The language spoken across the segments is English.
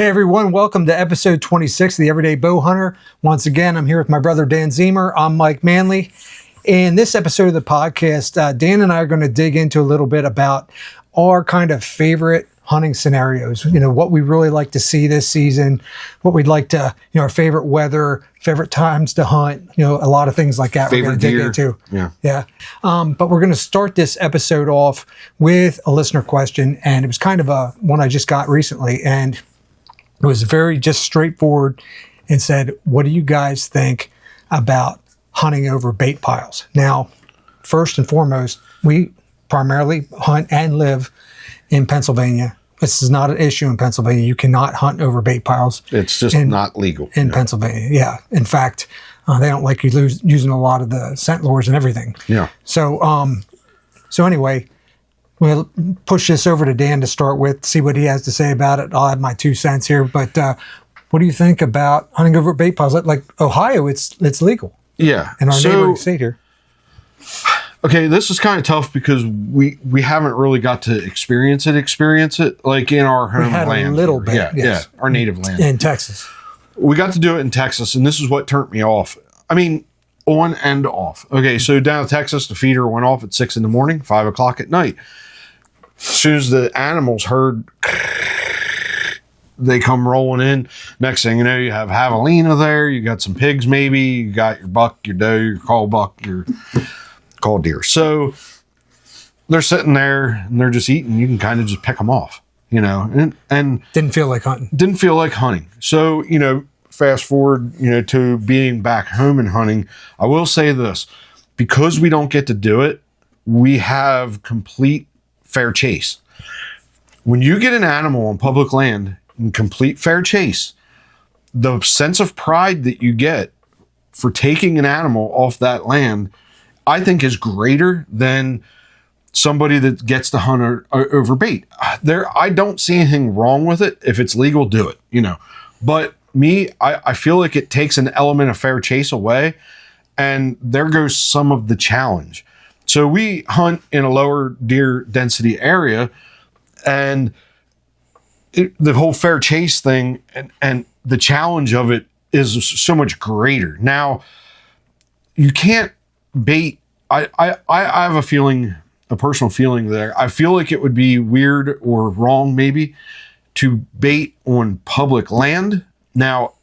Hey everyone, welcome to episode 26 of the Everday Bow Hunter. Once again, I'm here with my brother Dan Zemer. I'm Mike Manley. In this episode of the podcast, Dan and I are going to dig into a little bit about our kind of favorite hunting scenarios. You know, what we really like to see this season, what we'd like to, our favorite weather, favorite times to hunt, a lot of things like that favorite we're going to dig into. Yeah. But we're going to start this episode off with a listener question, and it was kind of one I just got recently, and it was very just straightforward and said, what do you guys think about hunting over bait piles? Now, first and foremost, we primarily hunt and live in Pennsylvania. This is not an issue in Pennsylvania. You cannot hunt over bait piles. It's just not legal. In Pennsylvania, yeah. In fact, they don't like you using a lot of the scent lures and everything. Yeah. So anyway, we'll push this over to Dan to start with, see what he has to say about it. I'll have my 2 cents here. But what do you think about hunting over bait piles? Like Ohio, it's legal. Yeah. In our neighboring state here. Okay, this is kind of tough because we haven't really got to experience it like in our homeland. We had a little bit, yes. Yeah, our native land. In Texas. We got to do it in Texas, and this is what turned me off. I mean, on and off. Okay, so down in Texas, the feeder went off at 6 a.m, 5 o'clock at night. As soon as the animals heard, they come rolling in. Next thing you know, you have javelina there. You got some pigs, maybe. You got your buck, your doe, your call buck, your call deer. So they're sitting there and they're just eating. You can kind of just pick them off, and didn't feel like hunting. Didn't feel like hunting. So, fast forward, to being back home and hunting. I will say this, because we don't get to do it, we have complete fair chase. When you get an animal on public land in complete fair chase, the sense of pride that you get for taking an animal off that land, I think, is greater than somebody that gets to hunt over bait. I don't see anything wrong with it. If it's legal, do it, But me, I feel like it takes an element of fair chase away, and there goes some of the challenge. So we hunt in a lower deer density area, and the whole fair chase thing and the challenge of it is so much greater. Now, you can't bait. I have a personal feeling there. I feel like it would be weird or wrong maybe to bait on public land. Now,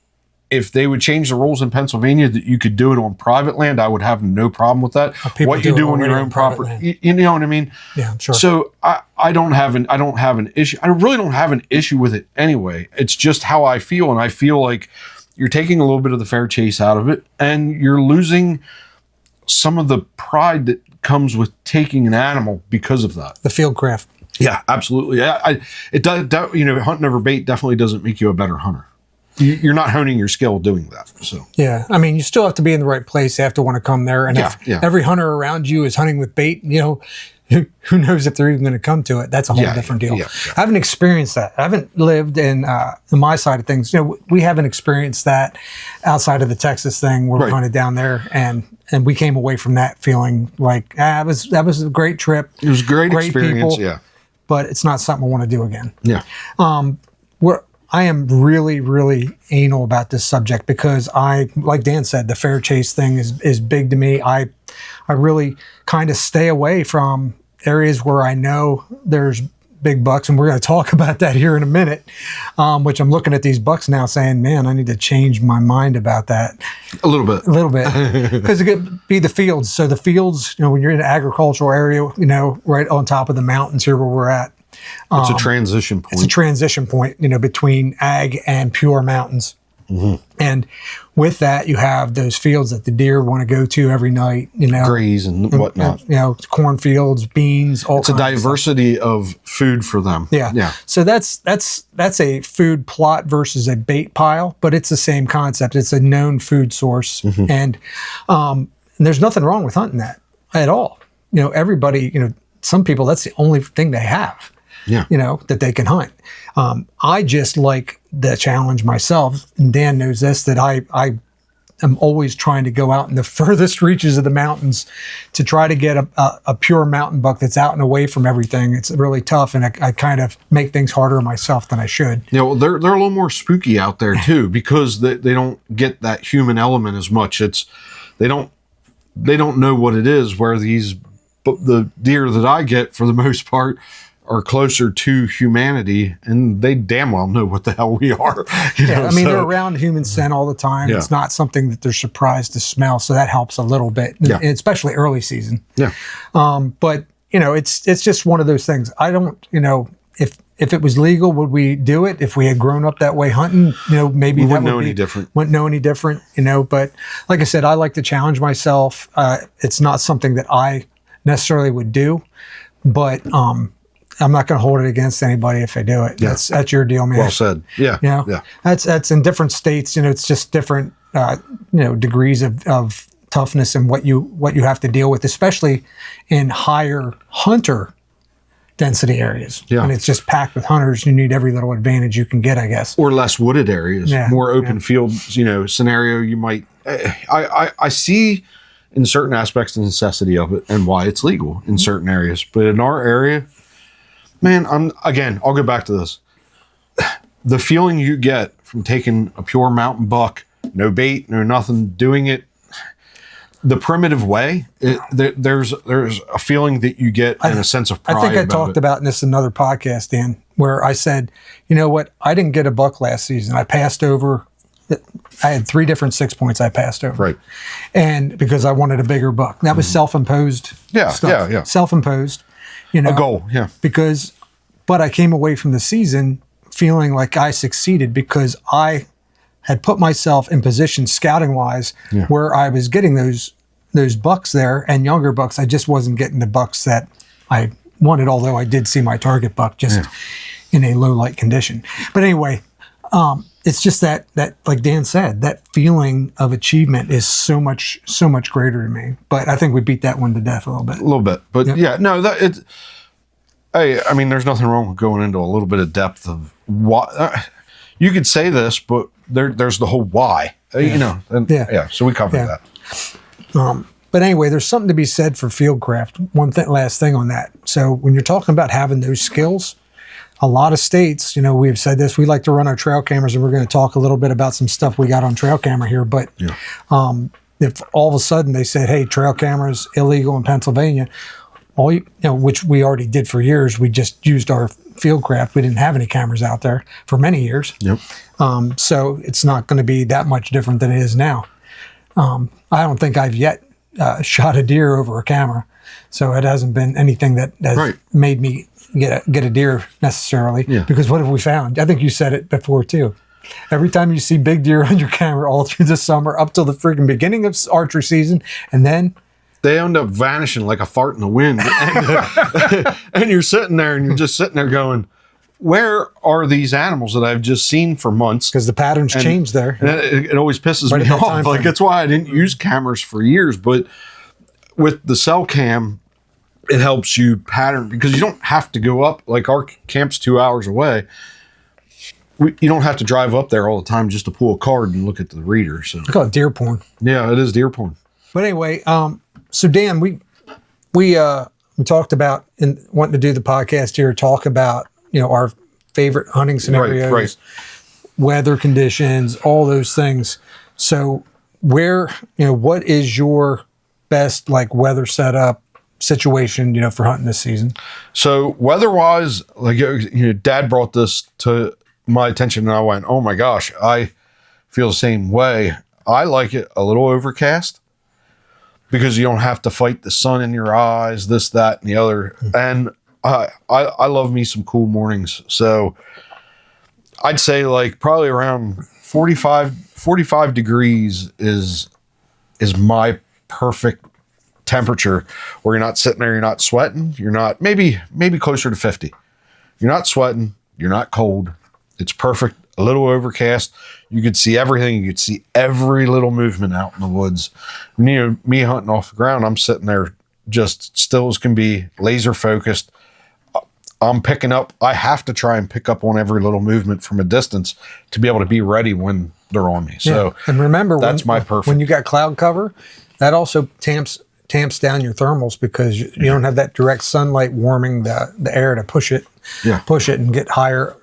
if they would change the rules in Pennsylvania that you could do it on private land, I would have no problem with that. What you do on your own property, you know what I mean? Yeah, sure. So I don't have an issue. I really don't have an issue with it anyway. It's just how I feel, and I feel like you're taking a little bit of the fair chase out of it, and you're losing some of the pride that comes with taking an animal because of that. The field craft. Yeah, absolutely. It does. Hunting over bait definitely doesn't make you a better hunter. You're not honing your skill doing that. So yeah, I mean, you still have to be in the right place. You have to want to come there, and if every hunter around you is hunting with bait, who knows if they're even going to come to it? That's a whole different deal. Yeah. I haven't experienced that. I haven't lived in my side of things. We haven't experienced that outside of the Texas thing where we hunted down there, and we came away from that feeling like that was a great trip. It was a great experience. People, but it's not something I want to do again. Yeah. I am really, really anal about this subject because like Dan said, the fair chase thing is big to me. I really kind of stay away from areas where I know there's big bucks, and we're going to talk about that here in a minute, which I'm looking at these bucks now saying, man, I need to change my mind about that. A little bit. Because it could be the fields. So the fields, when you're in an agricultural area, right on top of the mountains here where we're at, it's a transition point. It's a transition point, between ag and pure mountains. Mm-hmm. And with that, you have those fields that the deer want to go to every night, graze and whatnot. Cornfields, beans, all kinds. It's a diversity of food for them. Yeah. So that's a food plot versus a bait pile, but it's the same concept. It's a known food source, mm-hmm. and there's nothing wrong with hunting that at all. Everybody, some people, that's the only thing they have. Yeah. That they can hunt. I just like the challenge myself, and Dan knows this, that I am always trying to go out in the furthest reaches of the mountains to try to get a pure mountain buck that's out and away from everything. It's really tough, and I kind of make things harder on myself than I should. Yeah, well, they're a little more spooky out there too, because they don't get that human element as much. They don't know what it is, where the deer that I get, for the most part, are closer to humanity, and they damn well know what the hell we are. They're around human scent all the time. Yeah. It's not something that they're surprised to smell, so that helps a little bit, especially early season. Yeah. But it's just one of those things. I don't, if it was legal, would we do it? If we had grown up that way hunting, maybe We that wouldn't know any different. Wouldn't know any different, But like I said, I like to challenge myself. It's not something that I necessarily would do, but I'm not going to hold it against anybody if I do it. Yeah. That's your deal, man. Well said. Yeah. Yeah. That's in different states. It's just different, degrees of toughness and what you have to deal with, especially in higher hunter density areas. Yeah. And it's just packed with hunters. You need every little advantage you can get, I guess. Or less wooded areas, Yeah. more open fields, scenario. You might, I see in certain aspects the necessity of it and why it's legal in certain areas. But in our area, man, I'll go back to this. The feeling you get from taking a pure mountain buck, no bait, no nothing, doing it the primitive way, there's a feeling that you get and a sense of pride. I think I talked about this in another podcast, Dan, where I said, you know what? I didn't get a buck last season. I passed over. I had 3 different 6 points I passed over. Right. And because I wanted a bigger buck. That was self-imposed stuff. Yeah. Self-imposed. A goal, yeah. But I came away from the season feeling like I succeeded because I had put myself in position scouting-wise where I was getting those bucks there and younger bucks. I just wasn't getting the bucks that I wanted, although I did see my target buck just in a low light condition. But anyway, it's just that like Dan said, that feeling of achievement is so much greater to me. But I think we beat that one to death a little bit. A little bit. But there's nothing wrong with going into a little bit of depth of why. You could say this, but there's the whole why. So we covered that. But anyway, there's something to be said for fieldcraft. Last thing on that. So when you're talking about having those skills, a lot of states, we've said this, we like to run our trail cameras, and we're going to talk a little bit about some stuff we got on trail camera here. But if all of a sudden they said, hey, trail cameras illegal in Pennsylvania, which we already did for years, we just used our fieldcraft. We didn't have any cameras out there for many years. Yep. So it's not going to be that much different than it is now. I don't think I've yet shot a deer over a camera, so it hasn't been anything that has made me get a deer necessarily. Yeah. Because what have we found? I think you said it before too. Every time you see big deer on your camera all through the summer up till the freaking beginning of archery season, and then they end up vanishing like a fart in the wind, and you're sitting there and you're just sitting there going, where are these animals that I've just seen for months? Because the patterns change there. And it always pisses me off. Like, that's why I didn't use cameras for years. But with the cell cam, it helps you pattern, because you don't have to go up. Like, our camp's 2 hours away. You don't have to drive up there all the time just to pull a card and look at the reader. So I call it deer porn. Yeah, it is deer porn. But anyway, so Dan, we talked about wanting to do the podcast here, talk about our favorite hunting scenarios, weather conditions, all those things. So what is your best weather setup situation, for hunting this season? So weather-wise, Dad brought this to my attention and I went, oh my gosh, I feel the same way. I like it a little overcast because you don't have to fight the sun in your eyes, this, that, and the other. And I love me some cool mornings. So I'd say probably around 45 degrees is my perfect temperature, where you're not sitting there, you're not sweating, you're not, maybe closer to 50. You're not sweating, you're not cold. It's perfect. A little overcast. You could see everything. You could see every little movement out in the woods. Me hunting off the ground, I'm sitting there just still as can be, laser focused. I'm picking up. I have to try and pick up on every little movement from a distance to be able to be ready when they're on me. So, and remember, that's my perfect. When you got cloud cover, that also tamps down your thermals because you don't have that direct sunlight warming the air to push it and get higher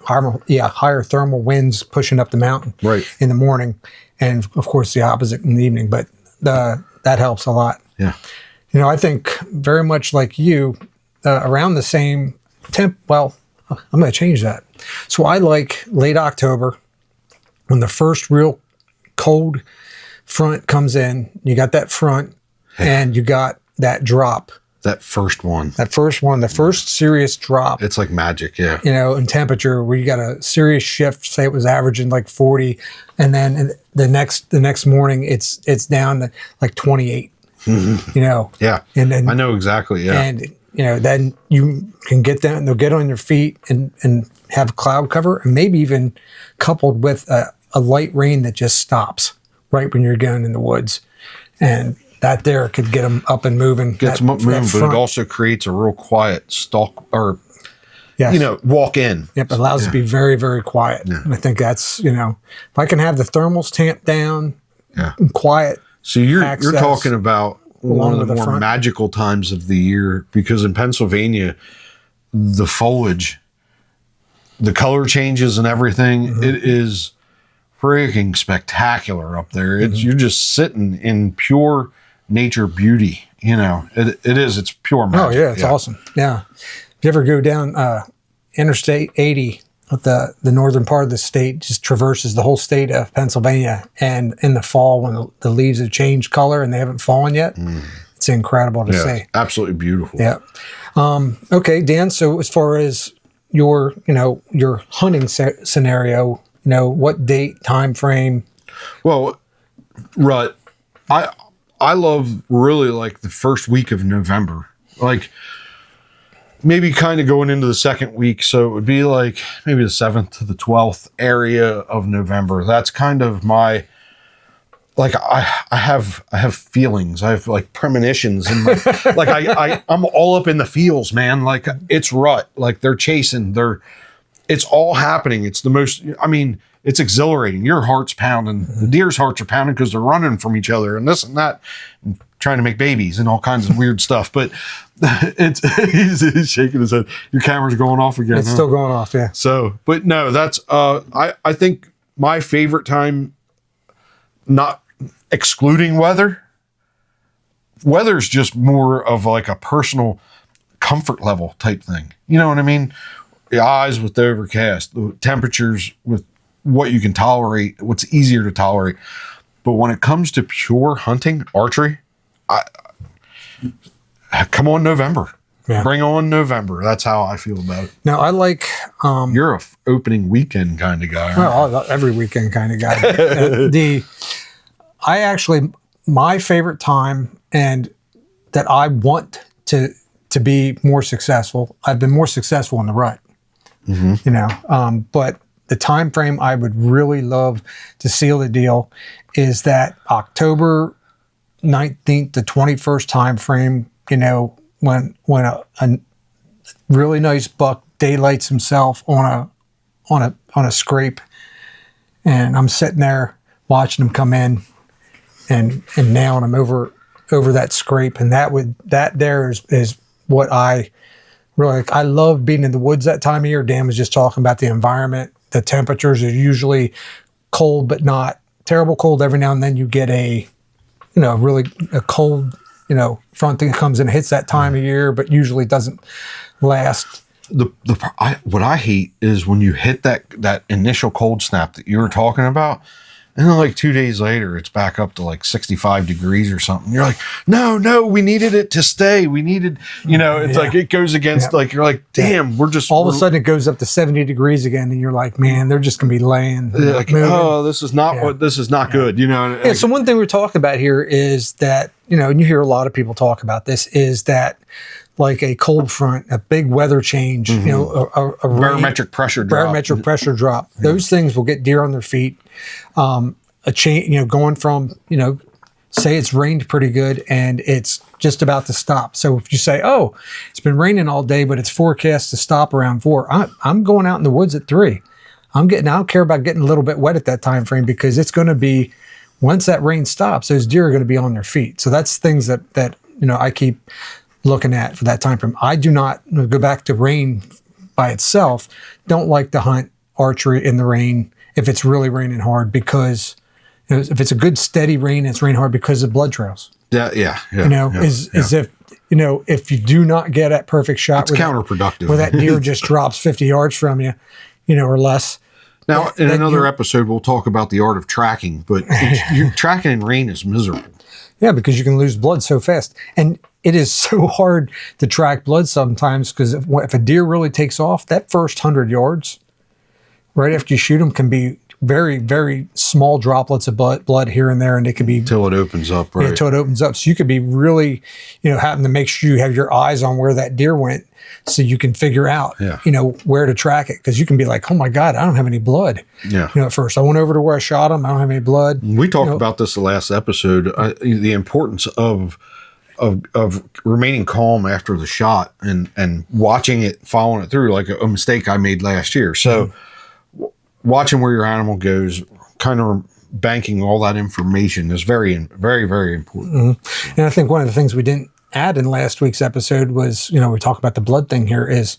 thermal winds pushing up the mountain in the morning, and of course the opposite in the evening. But that helps a lot. Yeah, I think very much like you, around the same temp. Well, I'm going to change that. So I like late October when the first real cold front comes in. You got that front. And you got that drop. That first one. The first serious drop. It's like magic, yeah. In temperature where you got a serious shift, say it was averaging like 40, and then the next morning it's down to like 28. Yeah. And then I know exactly, yeah. And then you can get them, they'll get on your feet and have cloud cover, and maybe even coupled with a light rain that just stops right when you're going in the woods. And that there could get them up and moving. Gets them up and moving, but it also creates a real quiet stalk or, walk in. Yep, it allows it to be very, very quiet. Yeah. And I think that's, if I can have the thermals tamped down, and quiet. So you're talking about one of the more magical times of the year, because in Pennsylvania, the foliage, the color changes and everything, it is freaking spectacular up there. It's you're just sitting in pure nature beauty. It's pure magic. Oh yeah, it's awesome. Yeah. If you ever go down Interstate 80, the northern part of the state just traverses the whole state of Pennsylvania, and in the fall when the leaves have changed color and they haven't fallen yet, it's incredible to see. Absolutely beautiful. Yeah. Okay, Dan, so as far as your hunting scenario, what date, time frame? Well, rut, I love really like the first week of November, like maybe kind of going into the second week. So it would be like maybe the 7th to the 12th area of November. That's kind of my, like, I have feelings. I have like premonitions and like I'm all up in the feels, man. Like it's rut, like they're chasing, it's all happening. It's the most, it's exhilarating. Your heart's pounding. The deer's hearts are pounding because they're running from each other and this and that, and trying to make babies and all kinds of weird stuff. But he's shaking his head. Your camera's going off again. It's still going off, yeah. So, but no, that's, I think my favorite time, not excluding weather's just more of like a personal comfort level type thing. You know what I mean? The eyes with the overcast, the temperatures with what you can tolerate, what's easier to tolerate. But when it comes to pure hunting, archery, come on November. Yeah. Bring on November. That's how I feel about it. Now, I like... You're a opening weekend kind of guy. Well, every weekend kind of guy. My favorite time, and that I want to be more successful, I've been more successful in the rut. But the time frame I would really love to seal the deal is that October 19th to 21st time frame, when a really nice buck daylights himself on a scrape, and I'm sitting there watching him come in and nailing him over that scrape, and that there is what I really like. I love being in the woods that time of year. Dan was just talking about the environment. The temperatures are usually cold, but not terrible cold. Every now and then you get a cold, front that comes in and hits that time of year, but usually doesn't last. What I hate is when you hit that initial cold snap that you were talking about, and then like 2 days later, it's back up to like 65 degrees or something. You're like, no, we needed it to stay. We needed, it's like it goes against, like, you're like, damn, we're just. All of a sudden it goes up to 70 degrees again. And you're like, man, they're just going to be laying. Like, oh, this is not this is not good. So one thing we're talking about here is that, and you hear a lot of people talk about this, is that like a cold front, a big weather change, a barometric pressure drop. Those things will get deer on their feet. A change, going from, say it's rained pretty good and it's just about to stop. So if you say, oh, it's been raining all day, but it's forecast to stop around 4, I'm going out in the woods at 3. I don't care about getting a little bit wet at that time frame, because it's going to be, once that rain stops, those deer are going to be on their feet. So that's things that I keep looking at for that time frame. I do not go back to rain by itself. Don't like to hunt archery in the rain if it's really raining hard, because if it's a good steady rain, it's raining hard because of blood trails. Yeah. Is if you do not get that perfect shot, it's counterproductive. Where that deer just drops 50 yards from you, or less. Now, in another episode, we'll talk about the art of tracking, but tracking in rain is miserable. Yeah, because you can lose blood so fast. And it is so hard to track blood sometimes, because if a deer really takes off, that first 100 yards, right after you shoot them, can be very, very small droplets of blood here and there, and it could be until it opens up, right? Until it opens up. So you could be really, having to make sure you have your eyes on where that deer went, so you can figure out, where to track it. Because you can be like, oh my God, I don't have any blood. Yeah. At first, I went over to where I shot him. I don't have any blood. We talked about this the last episode. The importance of remaining calm after the shot and watching it, following it through, like a mistake I made last year. So. Watching where your animal goes, kind of banking all that information is very, very, very important. Mm-hmm. And I think one of the things we didn't add in last week's episode was, we talk about the blood thing here, is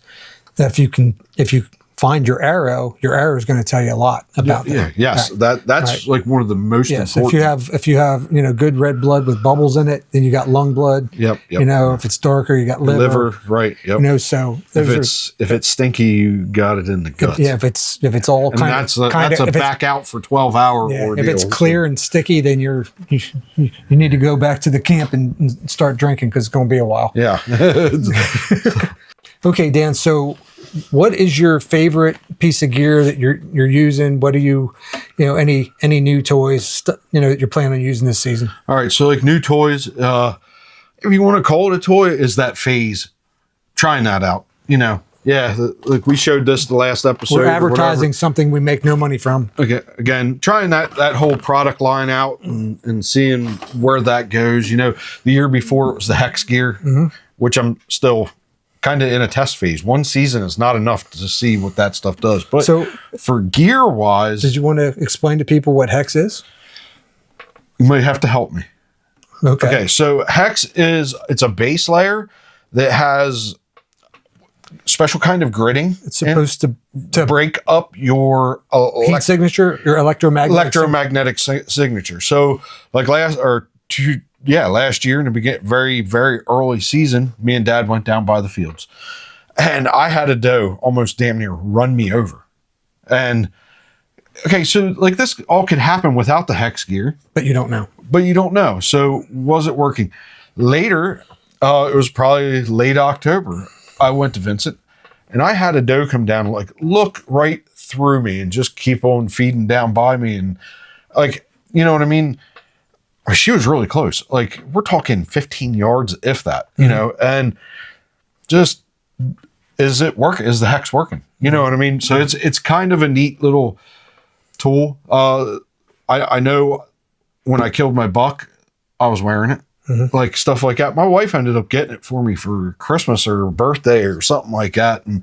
that if you find your arrow is going to tell you a lot about that. Yeah, yes, right. That's right. Like one of the most important. If you have good red blood with bubbles in it, then you got lung blood. Yep. If it's darker, you got liver. Right. Yep. So if it's stinky, you got it in the guts. If it's all kind of that's a back out for 12-hour ordeal. If it's clear and sticky, then you need to go back to the camp and start drinking, because it's going to be a while. Yeah. Okay, Dan. So, what is your favorite piece of gear that you're using? What do you any new toys that you're planning on using this season? All right, so like new toys, if you want to call it a toy, is that phase. Trying that out, like we showed this the last episode. We're advertising something we make no money from. Okay, again, trying that whole product line out and seeing where that goes. The year before it was the hex gear, which I'm still kind of in a test phase. One season is not enough to see what that stuff does. But so, for gear wise, did you want to explain to people what hex is? You might have to help me. Okay. So hex it's a base layer that has special kind of gridding. It's supposed to break up your heat signature, your electromagnetic signature. So like last year in the beginning, very, very early season, me and Dad went down by the fields, and I had a doe almost damn near run me over. And okay, so like this all could happen without the hex gear, but you don't know. So was it working? Later, it was probably late October. I went to Vincent, and I had a doe come down and like look right through me and just keep on feeding down by me, and like, you know what I mean? She was really close. Like we're talking 15 yards, if that, and just, is it working? Is the hex working? You know what I mean? So it's kind of a neat little tool. I know when I killed my buck, I was wearing it, like stuff like that. My wife ended up getting it for me for Christmas or birthday or something like that. And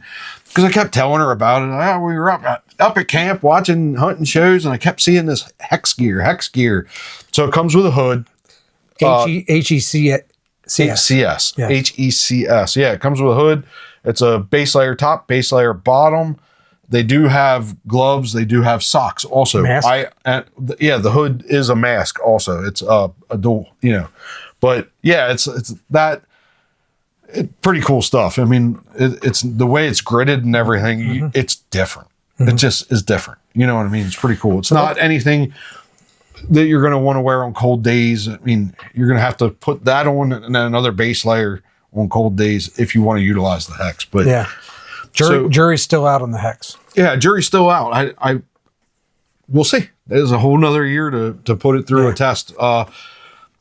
because I kept telling her about it, we were up at camp watching hunting shows, and I kept seeing this hex gear. So it comes with a hood. HECS. Yeah. HECS. Yeah, it comes with a hood. It's a base layer top, base layer bottom. They do have gloves. They do have socks also. Mask? The hood is a mask also. It's a dual, But yeah, it's pretty cool stuff. I mean, it's the way it's gridded and everything. It's different. It just is different. You know what I mean? It's pretty cool. It's not anything that you're going to want to wear on cold days. I mean, you're going to have to put that on and then another base layer on cold days if you want to utilize the hex. But yeah, jury's still out on the hex. Yeah, jury's still out. We'll see. There's a whole nother year to put it through a test. Now,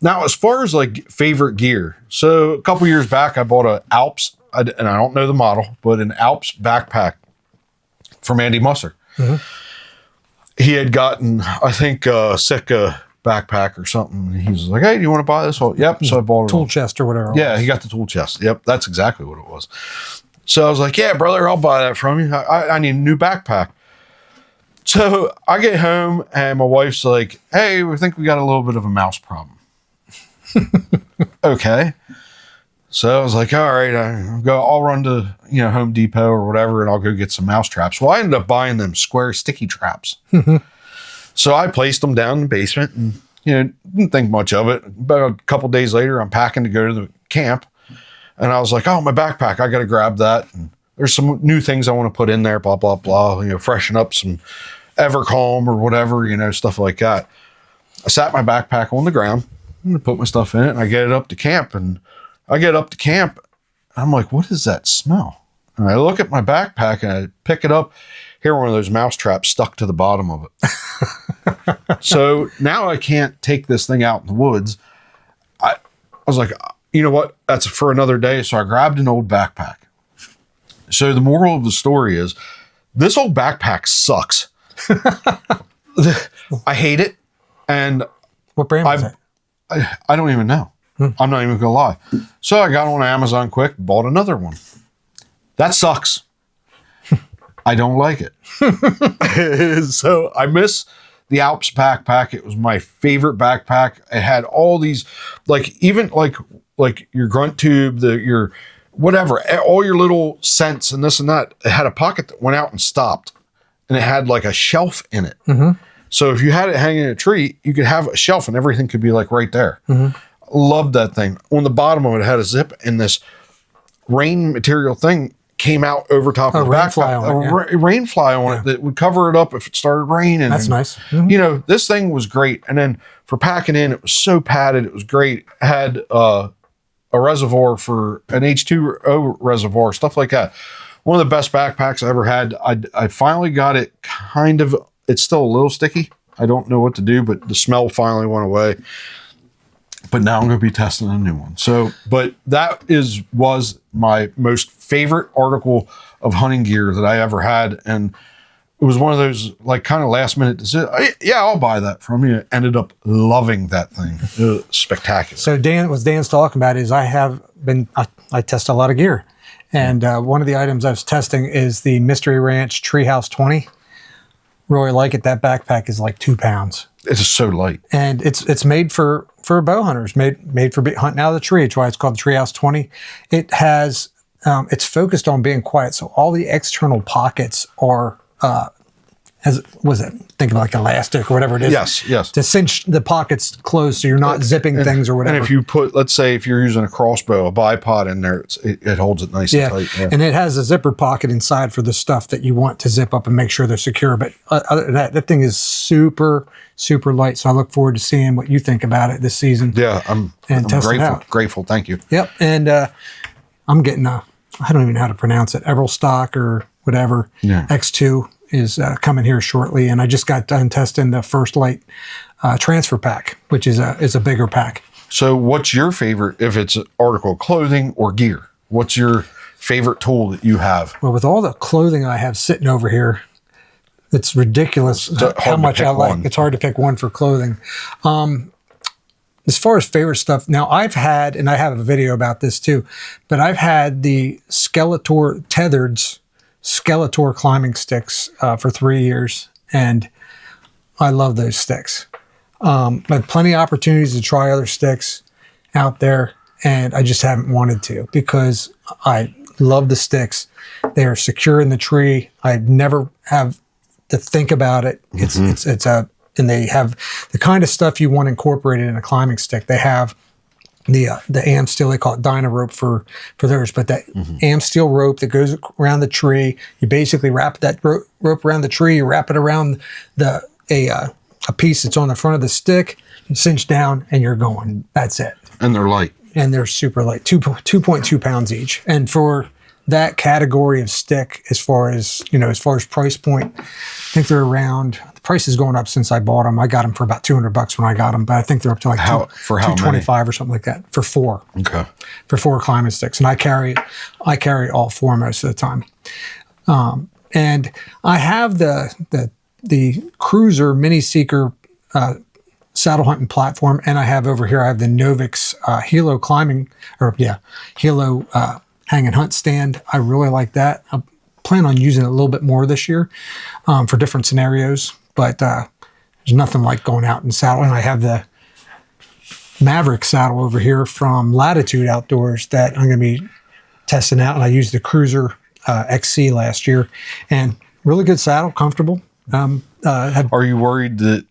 as far as like favorite gear, so a couple years back, I bought a Alps, and I don't know the model, but an Alps backpack from Andy Musser. He had gotten, I think, Sitka backpack or something. And he's like, hey, do you want to buy this? Oh, yep. So I bought it. Tool chest or whatever. Yeah, he got the tool chest. Yep, that's exactly what it was. So I was like, yeah, brother, I'll buy that from you. I need a new backpack. So I get home and my wife's like, hey, we think we got a little bit of a mouse problem. Okay. So I was like, all right, I'll run to, Home Depot or whatever, and I'll go get some mouse traps. Well, I ended up buying them square sticky traps. So I placed them down in the basement and, didn't think much of it. About a couple days later, I'm packing to go to the camp. And I was like, oh, my backpack, I got to grab that. And there's some new things I want to put in there, blah, blah, blah, freshen up some Evercalm or whatever, stuff like that. I sat my backpack on the ground and put my stuff in it, and I get it up to camp. And I get up to camp, and I'm like, what is that smell? And I look at my backpack, and I pick it up, hear one of those mouse traps stuck to the bottom of it. So now I can't take this thing out in the woods. I was like, you know what? That's for another day. So I grabbed an old backpack. So the moral of the story is this old backpack sucks. I hate it. And what brand was it? I don't even know. I'm not even going to lie. So I got on Amazon quick, bought another one. That sucks. I don't like it. So I miss the Alps backpack. It was my favorite backpack. It had all these, even your grunt tube, your whatever, all your little scents and this and that. It had a pocket that went out and stopped, and it had like a shelf in it. So if you had it hanging in a tree, you could have a shelf and everything could be like right there. Loved that thing. On the bottom of it, it had a zip, and this rain material thing came out over top of the backpack. Rain fly on it that would cover it up if it started raining. That's nice. This thing was great. And then for packing in, it was so padded. It was great. It had a reservoir for an H2O reservoir, stuff like that. One of the best backpacks I ever had. I finally got it it's still a little sticky. I don't know what to do, but the smell finally went away. But now I'm going to be testing a new one. But that was my most favorite article of hunting gear that I ever had. And it was one of those kind of last minute decisions. Yeah, I'll buy that from you. Ended up loving that thing. It was spectacular. So what Dan's talking about is I test a lot of gear. And one of the items I was testing is the Mystery Ranch Treehouse 20. Really like it. That backpack is like 2 pounds. It's just so light. And it's made for bow hunters, made for hunting out of the tree. It's why it's called the Treehouse 20. It has, it's focused on being quiet. So all the external pockets are, think of like elastic or whatever it is. Yes. To cinch the pockets closed so you're not zipping things or whatever. And if you put, let's say if you're using a crossbow, a bipod in there, it holds it nice and tight. Yeah. And it has a zipper pocket inside for the stuff that you want to zip up and make sure they're secure. But other than that thing is super, super light. So I look forward to seeing what you think about it this season. Yeah, I'm grateful. Thank you. Yep. And I'm getting I don't even know how to pronounce it, Everstock or whatever. Yeah. X2 is coming here shortly. And I just got done testing the First Light transfer pack, which is a bigger pack. So what's your favorite, if it's an article of clothing or gear? What's your favorite tool that you have? Well, with all the clothing I have sitting over here, it's ridiculous how much I like. It's hard to pick one for clothing. As far as favorite stuff, now I've had, and I have a video about this too, but I've had the Tethered's Skeletor climbing sticks for 3 years, and I love those sticks. I've had plenty of opportunities to try other sticks out there, and I just haven't wanted to because I love the sticks. They are secure in the tree. I never have to think about it. And they have the kind of stuff you want incorporated in a climbing stick. They have the AM steel, they call it Dyna rope for theirs, but that AM steel rope that goes around the tree, you basically wrap that rope around the tree, you wrap it around a piece that's on the front of the stick, you cinch down, and you're going. That's it. And they're light. And they're super light, 2.2 pounds each. And for that category of stick, as far as price point, I think they're around. The price is going up since I bought them. I got them for about $200 when I got them, but I think they're up to like $225 or something like that for 4. Okay. For 4 climbing sticks, and I carry all 4 most of the time. And I have the Cruiser Mini Seeker saddle hunting platform, and I have over here, I have the Novix Hilo Hilo hang and hunt stand. I really like that. I plan on using it a little bit more this year for different scenarios, but there's nothing like going out and saddle. And I have the Maverick saddle over here from Latitude Outdoors that I'm going to be testing out, and I used the Cruiser XC last year, and really good saddle, comfortable. Are you worried that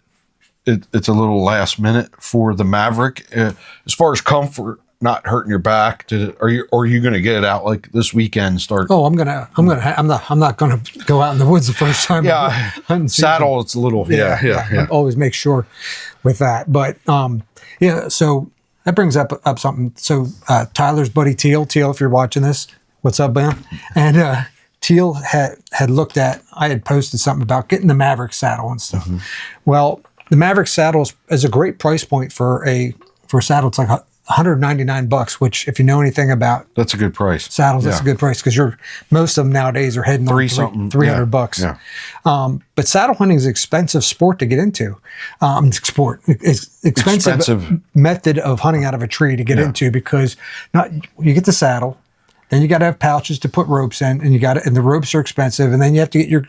it's a little last minute for the Maverick as far as comfort, not hurting your back? Are you going to get it out like this weekend? Start? Oh, I'm not gonna go out in the woods the first time. Yeah, hunting saddle. It's a little. Yeah. I always make sure with that, but yeah. So that brings up something. So Tyler's buddy Teal, if you're watching this, what's up, man? And Teal had looked at. I had posted something about getting the Maverick saddle and stuff. Mm-hmm. Well, the Maverick saddle is a great price point for a saddle. It's like $199, which, if you know anything about, that's a good price. Saddles, that's a good price, because most of them nowadays are heading on $300. Yeah. But saddle hunting is an expensive sport to get into. It's expensive method of hunting out of a tree to get into, because you get the saddle. Then you got to have pouches to put ropes in, and and the ropes are expensive. And then you have to get your,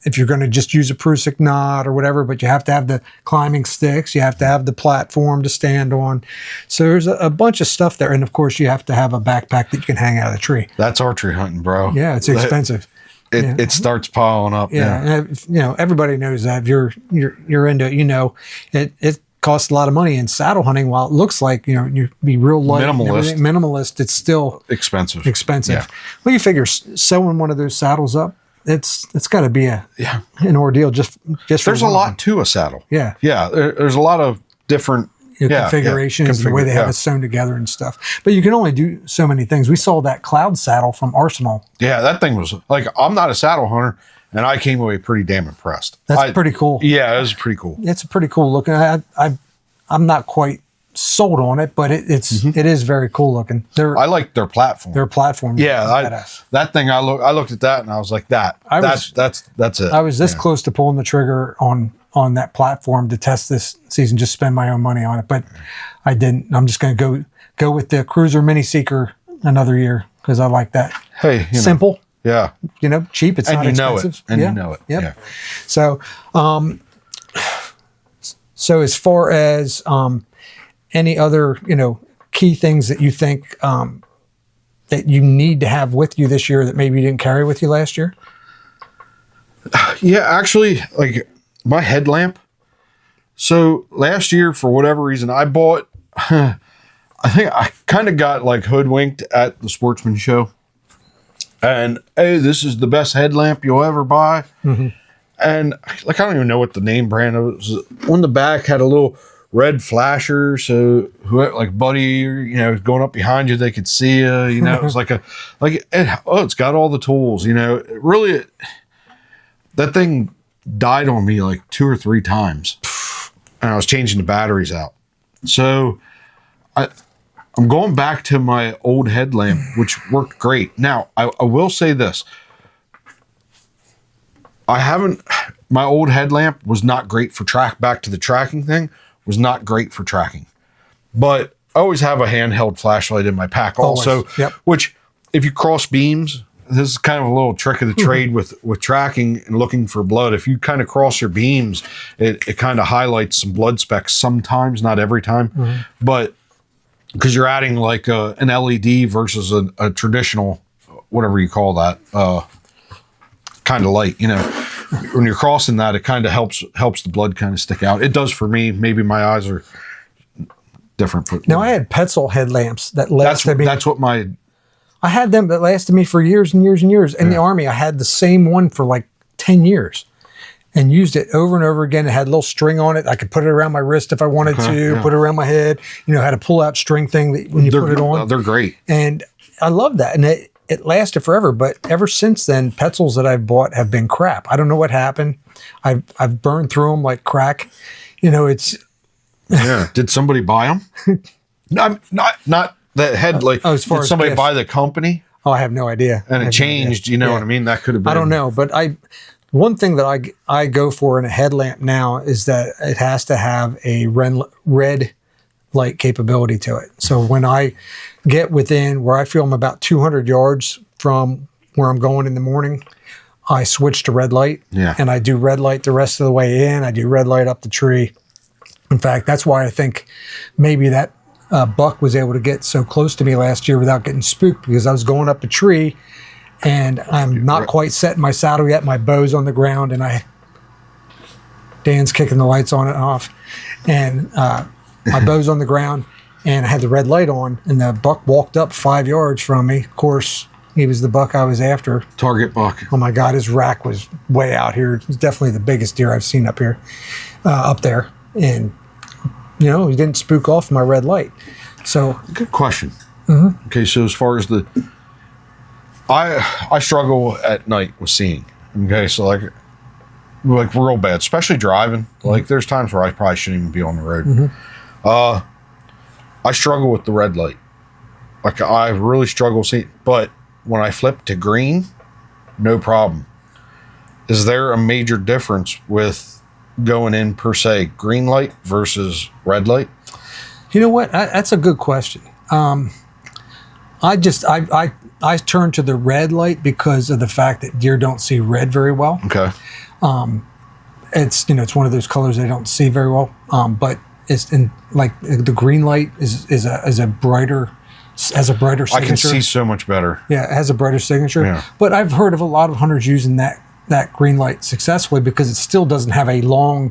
if you're going to just use a Prusik knot or whatever, but you have to have the climbing sticks. You have to have the platform to stand on. So there's a bunch of stuff there. And of course you have to have a backpack that you can hang out of the tree. That's archery hunting, bro. Yeah. It's expensive. It starts piling up. Yeah. And, everybody knows that. If you're into it, it costs a lot of money. In saddle hunting, while it looks like you be real light, minimalist, it's still expensive. Yeah. Well, you figure sewing one of those saddles up, it's got to be an ordeal. Just there's a lot to a saddle. Yeah. There's a lot of different configurations and the way they have it sewn together and stuff. But you can only do so many things. We saw that Cloud saddle from Arsenal. Yeah, that thing was like, I'm not a saddle hunter, and I came away pretty damn impressed. That's pretty cool. Yeah, it was pretty cool. It's a pretty cool looking. I'm not quite sold on it, but it is very cool looking. I like their platform. Their platform. Yeah, that thing. I looked at that and I was like, that's it. I was this close to pulling the trigger on that platform to test this season, just spend my own money on it, but I didn't. I'm just going to go with the Cruiser Mini Seeker another year, because I like that. Hey, simple. Yeah. Cheap. It's not expensive. You know it. Yep. Yeah. So, so as far as any other, key things that you think that you need to have with you this year that maybe you didn't carry with you last year? Yeah, actually, like my headlamp. So last year, for whatever reason, I bought, I think I kind of got like hoodwinked at the Sportsman Show. And, hey, this is the best headlamp you'll ever buy. Mm-hmm. And like, I don't even know what the name brand of it was. On the back had a little red flasher, so whoever, like buddy, going up behind you, they could see you. It was it's got all the tools. It really, that thing died on me like 2 or 3 times, and I was changing the batteries out. So I'm going back to my old headlamp, which worked great. Now I will say this. My old headlamp was not great for back to the tracking thing, was not great for tracking. But I always have a handheld flashlight in my pack also, which if you cross beams, this is kind of a little trick of the trade with tracking and looking for blood. If you kind of cross your beams, it kind of highlights some blood specks sometimes, not every time, but because you're adding like an LED versus a traditional, whatever you call that, kind of light, when you're crossing that, it kind of helps the blood kind of stick out. It does for me. Maybe my eyes are different. But now I had Petzl headlamps that lasted me. That's what I had them that lasted me for years and years and years. In the Army, I had the same one for like 10 years and used it over and over again. It had a little string on it. I could put it around my wrist if I wanted to, put it around my head. Had a pull-out string thing that when you put it on. They're great. And I love that. And it lasted forever, but ever since then, Petzls that I've bought have been crap. I don't know what happened. I've burned through them like crack. It's. Yeah. Did somebody buy them? not that head. Like, as far did as somebody gifts. buy the company? Oh, I have no idea. And it changed. You know what I mean? That could have been. I don't know, but one thing that I go for in a headlamp now is that it has to have a red light capability to it. So when I get within where I feel I'm about 200 yards from where I'm going in the morning, I switch to red light. Yeah. And I do red light the rest of the way in. I do red light up the tree. In fact, that's why I think maybe that buck was able to get so close to me last year without getting spooked, because I was going up a tree and I'm not quite set in my saddle yet. My bow's on the ground and Dan's kicking the lights on and off. And my bow's on the ground and I had the red light on, and the buck walked up 5 yards from me. Of course, he was the buck I was after. Target buck. Oh my God, his rack was way out here. It's definitely the biggest deer I've seen up here, up there. And, you know, he didn't spook off my red light. So. Good question. Mm-hmm. Okay, so as far as I struggle at night with seeing. Okay, so like real bad, especially driving. Mm-hmm. Like there's times where I probably shouldn't even be on the road. Mm-hmm. I struggle with the red light. Like I really struggle seeing, but when I flip to green, no problem. Is there a major difference with going in per se green light versus red light? You know what? That's a good question. I turn to the red light because of the fact that deer don't see red very well. Okay. It's, you know, it's one of those colors they don't see very well. But it's in, like, the green light has a brighter signature. I can see so much better. Yeah, it has a brighter signature. Yeah. But I've heard of a lot of hunters using that green light successfully because it still doesn't have a long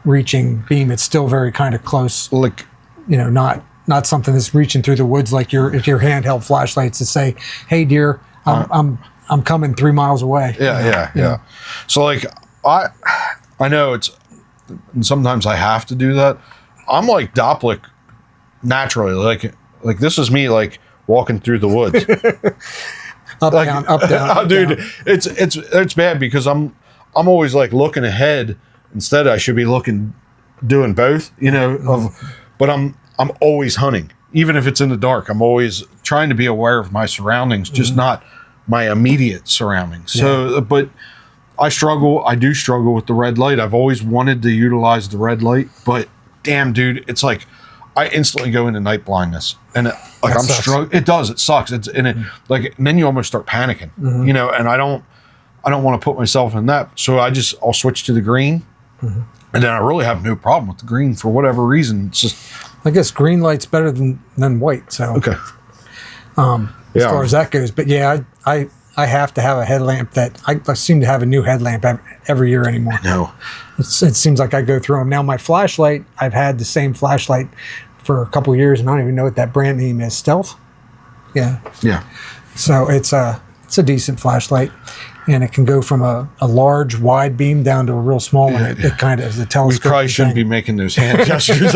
reaching beam. It's still very kind of close. Like, you know, not something that's reaching through the woods like your handheld flashlights to say, "Hey, deer, I'm coming 3 miles away." Yeah. So like I know and sometimes I have to do that. I'm like Doppler naturally. Like this is me like walking through the woods. Up, down, up, dude, down. it's bad because I'm always like looking ahead. Instead, I should be doing both, you know, but I'm always hunting. Even if it's in the dark, I'm always trying to be aware of my surroundings, just not my immediate surroundings. So, but I do struggle with the red light. I've always wanted to utilize the red light, but damn, dude, it's like I instantly go into night blindness, and I'm struggling. It does. It sucks. And then you almost start panicking, you know. And I don't want to put myself in that. So I'll switch to the green, and then I really have no problem with the green for whatever reason. It's just, I guess green light's better than white. So okay. As far as that goes, but yeah, I have to have a headlamp that I seem to have a new headlamp every year anymore. No, it seems like I go through them. Now my flashlight, I've had the same flashlight for a couple of years, and I don't even know what that brand name is. Stealth. Yeah. So it's a decent flashlight, and it can go from a large wide beam down to a real small one. It kind of is a telescope. We probably shouldn't be making those hand gestures.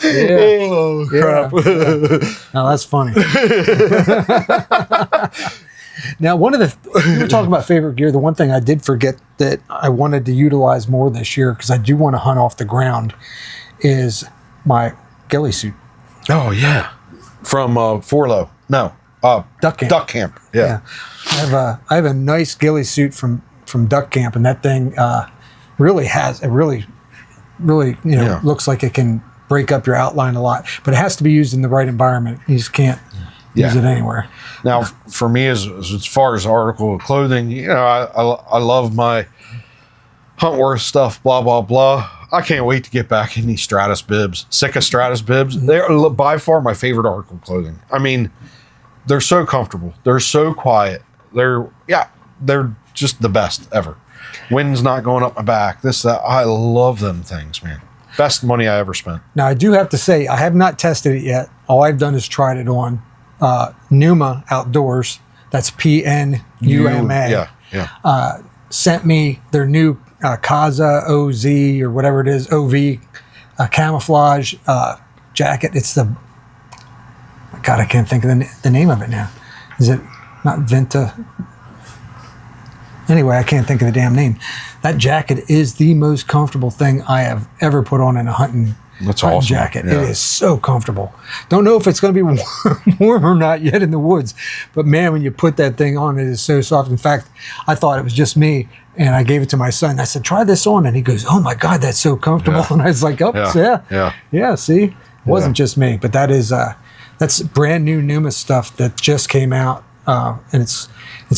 Yeah. Oh, crap. Yeah. Now that's funny. Now, you were talking about favorite gear. The one thing I did forget that I wanted to utilize more this year, because I do want to hunt off the ground, is my ghillie suit. Oh, yeah. From Forlow. No. Duck Camp. Duck Camp. Yeah. I have a nice ghillie suit from Duck Camp, and that thing really looks like it can break up your outline a lot, but it has to be used in the right environment. You just can't use it anywhere. Now, for me, as far as article of clothing, you know, I love my Huntworth stuff, blah, blah, blah. I can't wait to get back in these Stratus bibs, Sika Stratus bibs. They're by far my favorite article of clothing. I mean, they're so comfortable. They're so quiet. They're just the best ever. Wind's not going up my back. I love them things, man. Best money I ever spent. Now, I do have to say, I have not tested it yet. All I've done is tried it on. Numa Outdoors, that's PNUMA. Yeah. Sent me their new Kaza OZ or whatever it is, OV camouflage jacket. It's God, I can't think of the name of it now. Is it not Venta? Anyway, I can't think of the damn name. That jacket is the most comfortable thing I have ever put on in a hunting That's hunting awesome. jacket. Yeah. It is so comfortable. Don't know if it's going to be warm or not yet in the woods, but man, when you put that thing on, it is so soft. In fact, I thought it was just me, and I gave it to my son. I said, "Try this on," and he goes, "Oh my God, that's so comfortable!" Yeah. And I was like, "Oh, yeah. See, it wasn't just me, but that's brand new Numa stuff that just came out, and it's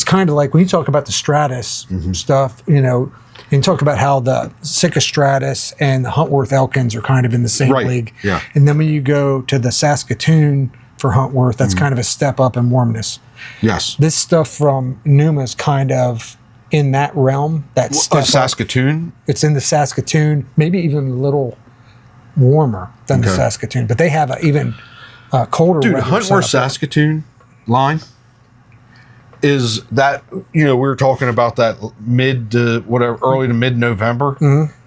kind of like when you talk about the Stratus stuff, you know." And talk about how the Sitka Stratus and the Huntworth Elkins are kind of in the same league. Yeah. And then when you go to the Saskatoon for Huntworth, that's kind of a step up in warmness. Yes. This stuff from Numa is kind of in that realm. That step up. Saskatoon? It's in the Saskatoon, maybe even a little warmer than the Saskatoon. But they have an even colder Dude, weather Huntworth setup. Saskatoon line is that, you know, we were talking about that early to mid-November.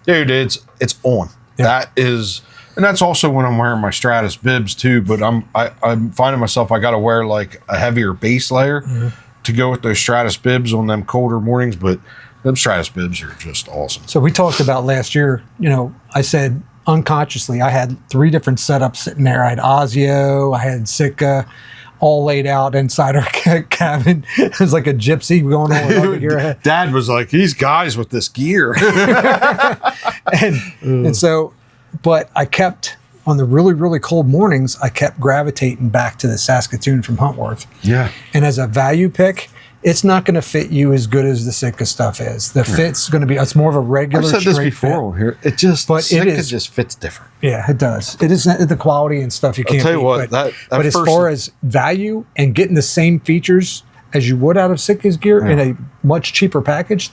Dude, it's on. Yeah. That is, and that's also when I'm wearing my Stratus bibs too, but I'm finding myself, I got to wear like a heavier base layer to go with those Stratus bibs on them colder mornings, but them Stratus bibs are just awesome. So we talked about last year, you know, I said unconsciously, I had 3 different setups sitting there. I had Osio, I had Sitka, all laid out inside our cabin. It was like a gypsy going on with all the gear ahead. Dad was like, these guys with this gear. and so, but I kept, on the really, really cold mornings, I kept gravitating back to the Saskatoon from Huntworth. Yeah. And as a value pick, it's not going to fit you as good as the Sitka stuff is. The fit's going to be, it's more of a regular I've said this straight before fit. here. It just, But Sitka it is, just fits different. Yeah, it does. It is the quality and stuff you can't tell you beat, what, but, that but as first- far as value and getting the same features as you would out of Sitka's gear in a much cheaper package,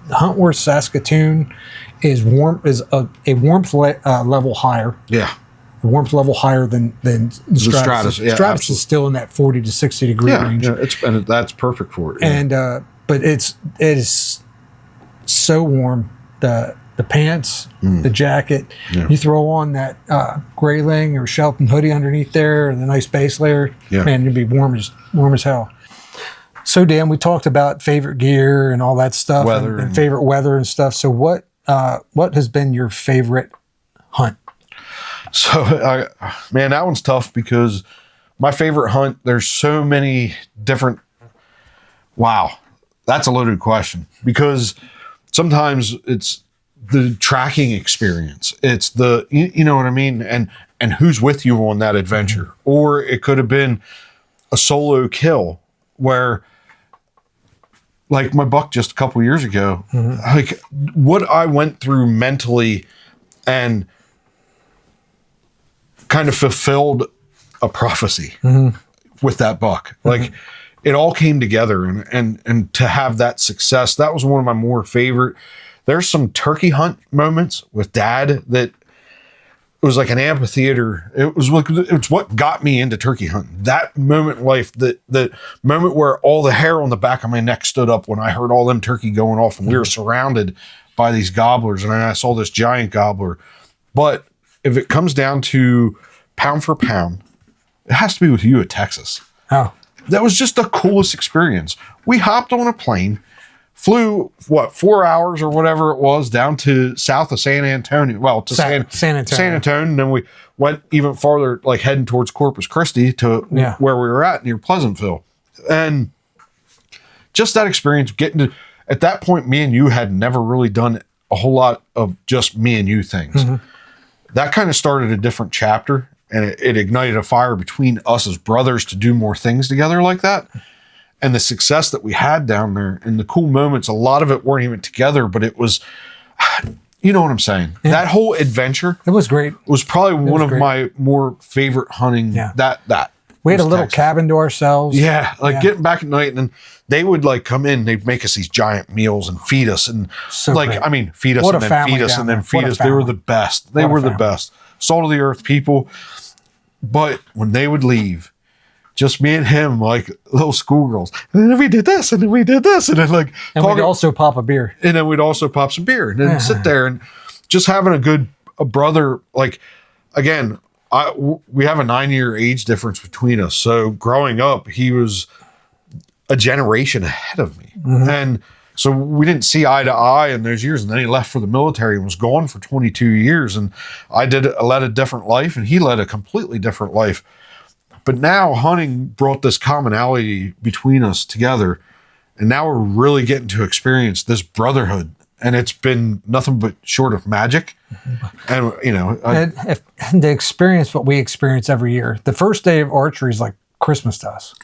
the Huntworth Saskatoon is a warmth level higher. Yeah. A warmth level higher than Stratus. Stratus, yeah, Stratus is still in that 40 to 60 degree range. Yeah, and that's perfect for it. Yeah. And but it is so warm. The pants, the jacket. Yeah. You throw on that Grayling or Shelton hoodie underneath there, and the nice base layer. Yeah. Man, you'd be warm as hell. So Dan, we talked about favorite gear and all that stuff, Weather and favorite weather and stuff. So what has been your favorite hunt? So, man, that one's tough because my favorite hunt, there's so many different. Wow, that's a loaded question because sometimes it's the tracking experience. It's the, you know what I mean? And who's with you on that adventure. Or it could have been a solo kill where, like my buck just a couple years ago, like what I went through mentally and kind of fulfilled a prophecy with that buck. Like it all came together and to have that success, that was one of my more favorite. There's some turkey hunt moments with Dad that it was like an amphitheater. It's what got me into turkey hunting. That moment in life, the moment where all the hair on the back of my neck stood up when I heard all them turkey going off and we were surrounded by these gobblers and I saw this giant gobbler. But if it comes down to pound for pound, it has to be with you at Texas. Oh, That was just the coolest experience. We hopped on a plane, flew 4 hours or whatever it was down to south of San Antonio. Well, to San Antonio. San Antonio, and then we went even farther, like heading towards Corpus Christi to where we were at near Pleasantville. And just that experience, getting to, at that point, me and you had never really done a whole lot of just me and you things. That kind of started a different chapter, and it ignited a fire between us as brothers to do more things together like that. And the success that we had down there and the cool moments, a lot of it weren't even together, but it was, you know what I'm saying? Yeah. That whole adventure. It was great. Was probably one of my more favorite hunting. Yeah. That. We had a little cabin to ourselves. Yeah. Like getting back at night and then they would like come in, they'd make us these giant meals and feed us. And so like, great. I mean, feed us What and a then feed family us down and then there. feed What a us. They were family. the best. They were the best. Salt of the earth people. But when they would leave, just me and him, like little schoolgirls. And then we did this, and then we did this, and then like, and we'd also pop a beer. And then we'd also pop some beer, and then sit there and just having a brother. Like, again, we have a 9-year age difference between us. So growing up, he was a generation ahead of me, and So we didn't see eye to eye in those years. And then he left for the military and was gone for 22 years. And I led a different life, and he led a completely different life. But now hunting brought this commonality between us together. And now we're really getting to experience this brotherhood. And it's been nothing but short of magic. And, you know, and to experience what we experience every year, the first day of archery is like Christmas to us.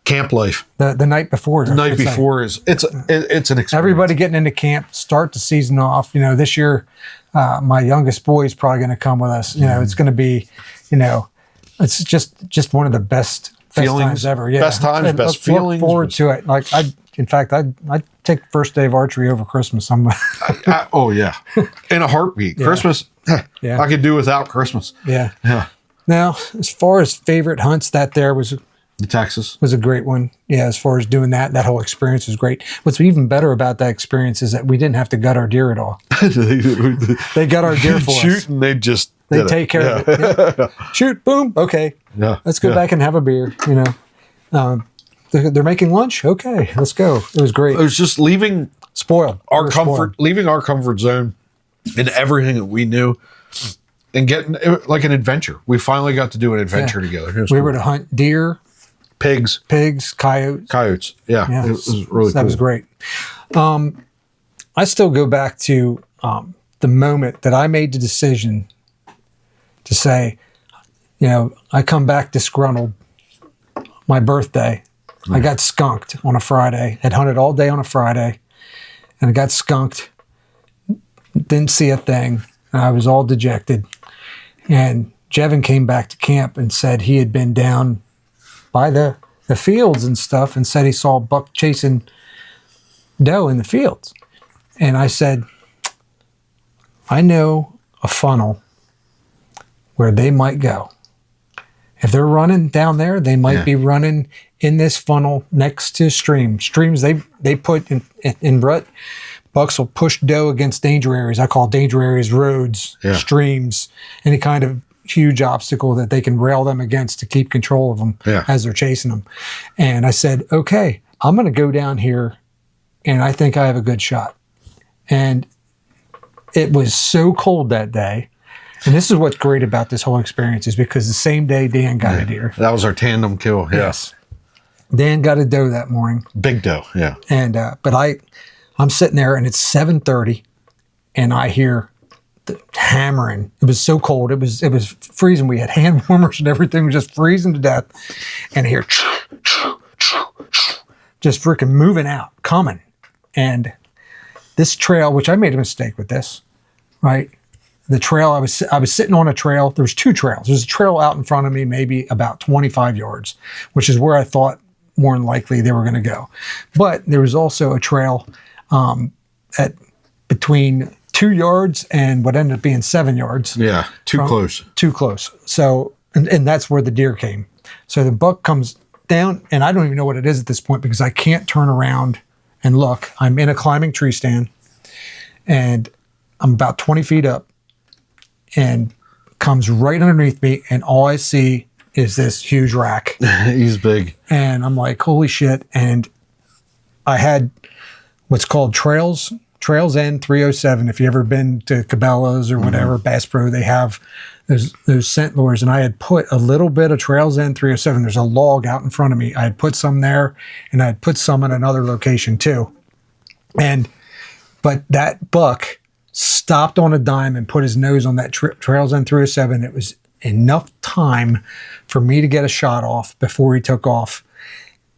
Camp life. The night before. The night before is it's an experience. Everybody getting into camp, start the season off. You know, this year, my youngest boy is probably going to come with us. You know, it's going to I it's just one of the best feelings times ever. Yeah. Best times, best feelings. Look forward to it. Like I'd take first day of archery over Christmas. Oh yeah, in a heartbeat. Yeah. Christmas. Yeah. I could do without Christmas. Yeah. Yeah. Now, as far as favorite hunts, that there was Texas was a great one. Yeah, as far as doing that whole experience was great. What's even better about that experience is that we didn't have to gut our deer at all. They gut our deer for us. Shoot, and they take care of it. Yeah. Shoot, boom, okay. Yeah. Let's go back and have a beer. You know, they're making lunch. Okay, let's go. It was great. It was just leaving our comfort zone, and everything that we knew. And getting like an adventure. We finally got to do an adventure together. We were to hunt deer, pigs, coyotes. Yeah. It was really cool. That was great. I still go back to the moment that I made the decision to say, you know, I come back disgruntled. My birthday, I got skunked on a Friday. Had hunted all day on a Friday, and I got skunked. Didn't see a thing. I was all dejected. And Jevin came back to camp and said he had been down by the fields and stuff and said he saw a buck chasing doe in the fields. And I said, I know a funnel where they might go. If they're running down there, they might be running in this funnel next to streams. Streams they put in rut. Bucks will push doe against danger areas. I call danger areas roads, streams, any kind of huge obstacle that they can rail them against to keep control of them as they're chasing them. And I said, okay, I'm going to go down here, and I think I have a good shot. And it was so cold that day. And this is what's great about this whole experience is because the same day Dan got a deer. That was our tandem kill. Yes. Dan got a doe that morning. Big doe, yeah. And but I'm sitting there and it's 7:30 and I hear the hammering. It was so cold. It was freezing. We had hand warmers and everything was just freezing to death. And I hear just freaking moving out, coming. And this trail, which I made a mistake with this, right? The trail, I was sitting on a trail. There was two trails. There's a trail out in front of me, maybe about 25 yards, which is where I thought more than likely they were going to go. But there was also a trail at between 2 yards and what ended up being 7 yards. Yeah, too close. Too close. So, and that's where the deer came. So the buck comes down, and I don't even know what it is at this point because I can't turn around and look. I'm in a climbing tree stand, and I'm about 20 feet up, and comes right underneath me, and all I see is this huge rack. He's big. And I'm like, holy shit. And I had what's called Trails End 307. If you ever been to Cabela's or whatever, Bass Pro, they have those scent lures. And I had put a little bit of Trails End 307. There's a log out in front of me. I had put some there, and I had put some in another location too. But that buck stopped on a dime and put his nose on that Trails End 307. It was enough time for me to get a shot off before he took off,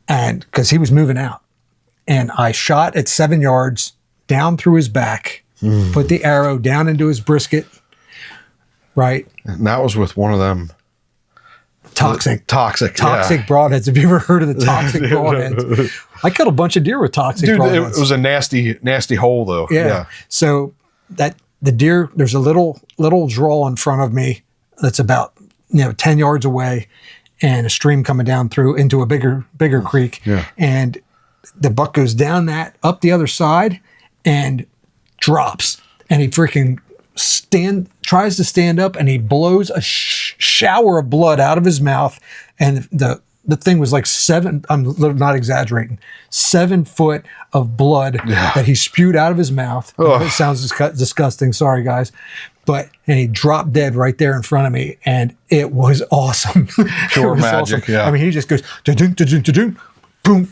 and because he was moving out. And I shot at 7 yards down through his back, put the arrow down into his brisket, right? And that was with one of them toxic yeah. broadheads. Have you ever heard of the toxic broadheads? I killed a bunch of deer with toxic broadheads. It was a nasty hole though. Yeah. So that the deer, there's a little draw in front of me that's about 10 yards away, and a stream coming down through into a bigger creek. Yeah. And the buck goes down that, up the other side, and drops. And he freaking tries to stand up, and he blows a shower of blood out of his mouth. And the the thing was like not exaggerating, 7 foot of blood that he spewed out of his mouth. It sounds disgusting. Sorry, guys. And he dropped dead right there in front of me, and it was awesome. Pure magic, awesome. yeah. I mean, he just goes, da-dunk, da-dunk, da-dunk, boom,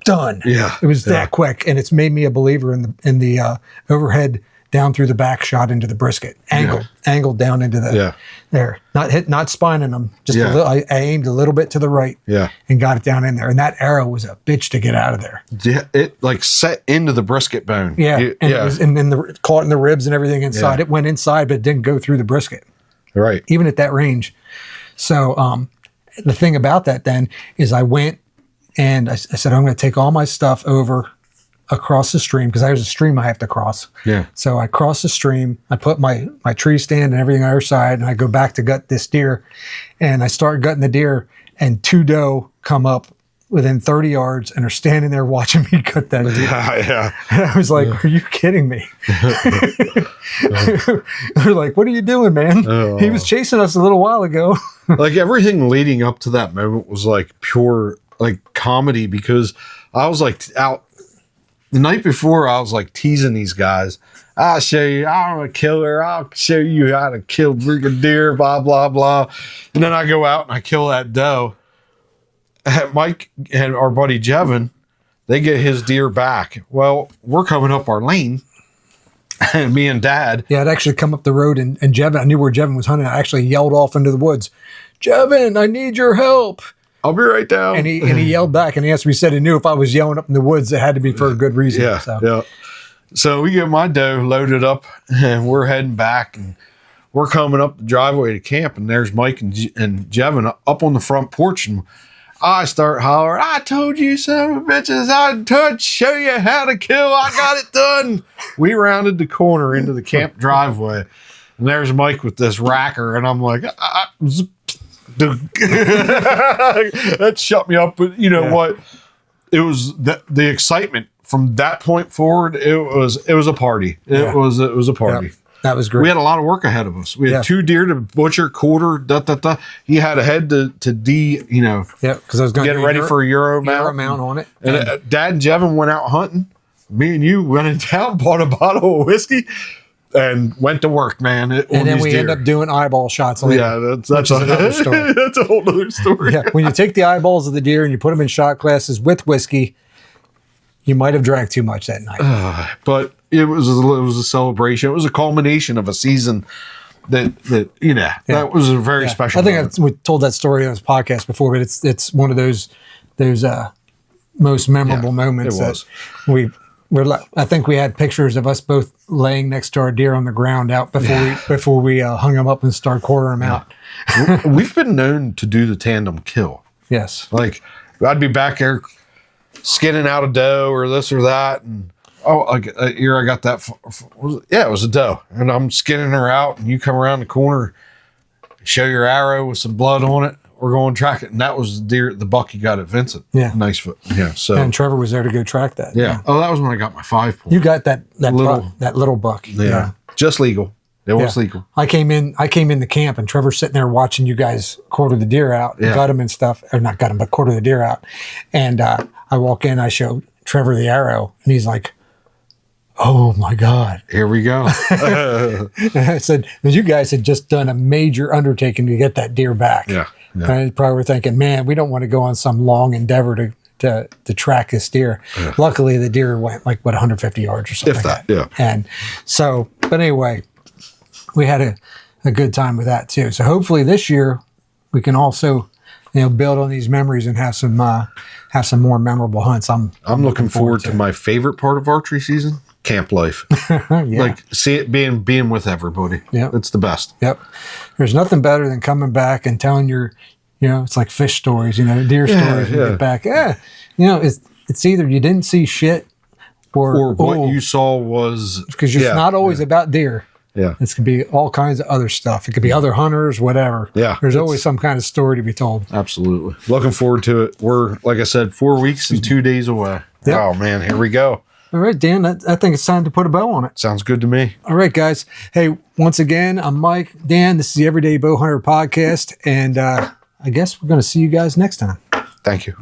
done. Yeah. It was that quick, and it's made me a believer in the overhead down through the back shot into the brisket, angled down into there, not spining them, just a little. I aimed a little bit to the right, and got it down in there, and that arrow was a bitch to get out of there. Yeah, it like set into the brisket bone. It was, and then caught in the ribs and everything inside. It went inside, but it didn't go through the brisket. Right, even at that range. So the thing about that then is I went and I said, I'm going to take all my stuff over across the stream, because there's a stream I have to cross. Yeah. So I cross the stream, I put my tree stand and everything on the other side, and I go back to gut this deer, and I start gutting the deer, and 2 doe come up within 30 yards and are standing there watching me cut that deer. Yeah. And I was like, are you kidding me? They're like, what are you doing, man? He was chasing us a little while ago. Like everything leading up to that moment was like pure like comedy, because I was like out the night before, I was like teasing these guys. I'll show you, I'm a killer. I'll show you how to kill freaking deer, blah, blah, blah. And then I go out and I kill that doe. Mike and our buddy Jevin, they get his deer back. Well, we're coming up our lane, and me and Dad. Yeah, I'd actually come up the road, and Jevin, I knew where Jevin was hunting. I actually yelled off into the woods, Jevin, I need your help. I'll be right down. And he yelled back, and he asked me, said he knew if I was yelling up in the woods, it had to be for a good reason. Yeah. So we get my doe loaded up, and we're heading back, and we're coming up the driveway to camp, and there's Mike and Jevin up on the front porch, and I start hollering, I told you, son of a bitches, I'd show you how to kill. I got it done. We rounded the corner into the camp driveway, and there's Mike with this racker, and I'm like, that shut me up. But you know what? It was the excitement from that point forward. It was a party. It was a party. Yep. That was great. We had a lot of work ahead of us. We had 2 deer to butcher, quarter, He had a head to because I was going get ready for a Euro mount on it. And Dad and Jevin went out hunting. Me and you went in town, bought a bottle of whiskey, and went to work, man. And then we end up doing eyeball shots later. Yeah, that's another story. That's a whole other story. Yeah, when you take the eyeballs of the deer and you put them in shot glasses with whiskey, you might have drank too much that night. But it was a celebration. It was a culmination of a season that was a very special. I think we told that story on this podcast before, but it's one of those most memorable moments. It was. I think we had pictures of us both laying next to our deer on the ground out before we hung them up and started quartering them out. We've been known to do the tandem kill. Yes. Like I'd be back there skinning out a doe or this or that, and here I got that. It was a doe, and I'm skinning her out, and you come around the corner, show your arrow with some blood on it. We're going to track it, and that was the buck you got at Vincent. Yeah, nice foot. Yeah, so and Trevor was there to go track that. Yeah. Oh, that was when I got my 5-point. You got that little buck. Yeah, just legal. It was legal. I came in the camp, and Trevor's sitting there watching you guys quarter the deer out, gut him and stuff, or not gut him, but quarter the deer out. And I walk in, I show Trevor the arrow, and he's like, oh my God. Here we go. And I said, you guys had just done a major undertaking to get that deer back. Yeah. And I probably were thinking, man, we don't want to go on some long endeavor to track this deer. Yeah. Luckily, the deer went 150 yards or something. If that, yeah. And so, but anyway, we had a good time with that too. So hopefully this year we can also, build on these memories and have some more memorable hunts. I'm looking forward to my favorite part of archery season. Camp life. Like see it being with everybody. Yeah. It's the best. Yep. There's nothing better than coming back and telling your, it's like fish stories, deer stories. You get back. It's either you didn't see shit or what you saw was, because it's not always about deer. Yeah. It's could be all kinds of other stuff. It could be other hunters, whatever. Yeah. There's always some kind of story to be told. Absolutely. Looking forward to it. We're, like I said, 4 weeks and 2 days away. Yep. Oh man, here we go. All right, Dan, I think it's time to put a bow on it. Sounds good to me. All right, guys. Hey, once again, I'm Mike. Dan, this is the Everyday Bow Hunter podcast, and I I guess we're going to see you guys next time. Thank you.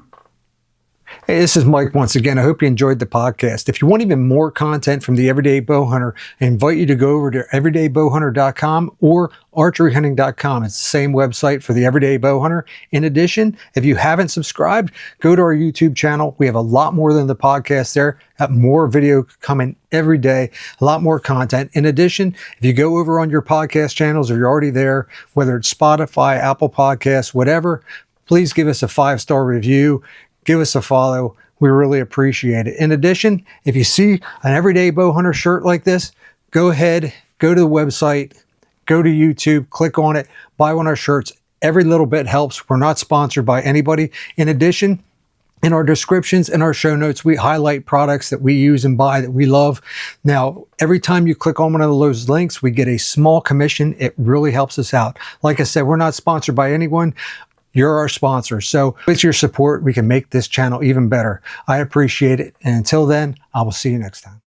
Hey, this is Mike once again. I hope you enjoyed the podcast. If you want even more content from the Everyday Bow Hunter, I invite you to go over to everydaybowhunter.com or archeryhunting.com. It's the same website for the Everyday Bow Hunter. In addition, if you haven't subscribed, go to our YouTube channel. We have a lot more than the podcast there. Got more video coming every day, a lot more content. In addition, if you go over on your podcast channels or you're already there, whether it's Spotify, Apple Podcasts, whatever, please give us a 5-star review. Give us a follow. We really appreciate it. In addition, if you see an Everyday Bow Hunter shirt like this, go ahead, go to the website, go to YouTube, click on it, buy one of our shirts. Every little bit helps. We're not sponsored by anybody. In addition, in our descriptions and our show notes, we highlight products that we use and buy that we love. Now, every time you click on one of those links, we get a small commission. It really helps us out. Like I said, we're not sponsored by anyone. You're our sponsor. So with your support, we can make this channel even better. I appreciate it. And until then, I will see you next time.